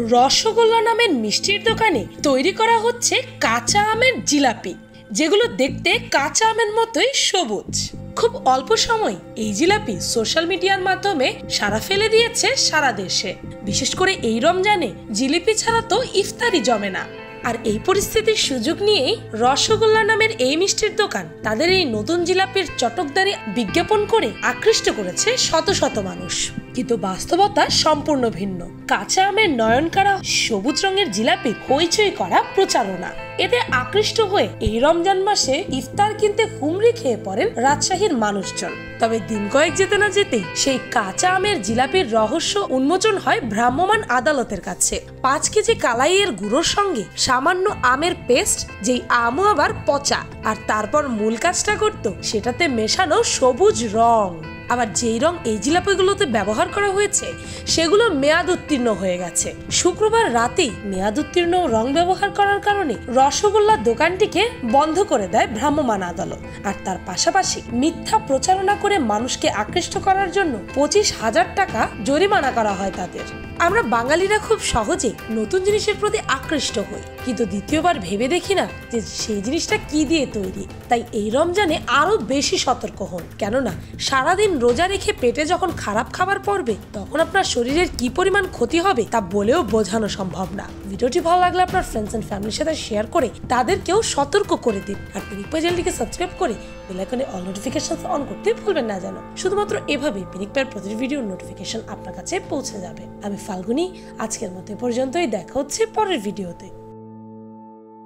রসগোল্লা নামের মিষ্টির দোকানে তৈরি করা হচ্ছে কাঁচা আমের জিলাপি, যেগুলো দেখতে কাঁচা আমের মতোই সবুজ। খুব অল্প সময় এই জিলাপি সোশ্যাল মিডিয়ার মাধ্যমে সাড়া ফেলে দিয়েছে সারা দেশে। বিশেষ করে এই রমজানে জিলিপি ছাড়া তো ইফতারি জমে না। আর এই পরিস্থিতির সুযোগ নিয়েই রসগোল্লা নামের এই মিষ্টির দোকান তাদের এই নতুন জিলাপির চটকদারি বিজ্ঞাপন করে আকৃষ্ট করেছে শত শত মানুষ। কিন্তু বাস্তবতা সম্পূর্ণ ভিন্ন। কাঁচা আমের নয়নকাড়া সবুজ রঙের জিলাপি হইচই করা প্রচারণা, এতে আকৃষ্ট হয়ে এই রমজান মাসে ইফতার কিনতে হুমড়ি খেয়ে পড়েন রাজশাহীর মানুষজন। তবে দিন কয়েক যেতে না যেতেই সেই কাঁচা আমের জিলাপির রহস্য উন্মোচন হয় ভ্রাম্যমাণ আদালতের কাছে। 5 কেজি কালাইয়ের গুঁড়োর সঙ্গে সামান্য আমের পেস্ট, যেই আমও আবার পচা, আর তারপর মূল কাজটা করতো সেটাতে মেশানো সবুজ রং। আবার যেই রং এই জিলাপিগুলোতে ব্যবহার করা হয়েছে সেগুলো মেয়াদ উত্তীর্ণ হয়ে গেছে। শুক্রবার রাতেই মেয়াদ উত্তীর্ণ রং ব্যবহার করার কারণে রসগোল্লার দোকানটিকে বন্ধ করে দেয় ভ্রাম্যমাণ আদালত। আর তার পাশাপাশি মিথ্যা প্রচারণা করে মানুষকে আকৃষ্ট করার জন্য 25,000 টাকা জরিমানা করা হয় তাদের। আমরা বাঙালিরা খুব সহজে নতুন জিনিসের প্রতি আকৃষ্ট হই, কিন্তু দ্বিতীয়বার ভেবে দেখি না যে সেই জিনিসটা কি দিয়ে তৈরি। তাই এই রমজানে আরো বেশি সতর্ক হন, কেননা সারাদিন রোজা রেখে পেটে যখন খারাপ খাবার পড়বে তখন আপনার শরীরের কি পরিমাণ ক্ষতি হবে তা বলেও বোঝানো সম্ভব না। ভিডিওটি ভালো লাগলে আপনার ফ্রেন্ডস এন্ড ফ্যামিলির সাথে শেয়ার করে তাদেরকেও সতর্ক করে দিন। আর পিনিক পাই চ্যানেলটিকে সাবস্ক্রাইব করে বেল আইকনে অল নোটিফিকেশন অন করতে ভুলবেন না যেন। শুধুমাত্র এভাবেই পিনিক পাইয়ের প্রতিটি ভিডিওর নোটিফিকেশন আপনার কাছে পৌঁছে যাবে। আমি ফাল্গুনি, আজকের মতো পর্যন্তই। দেখা হচ্ছে পরের ভিডিওতে।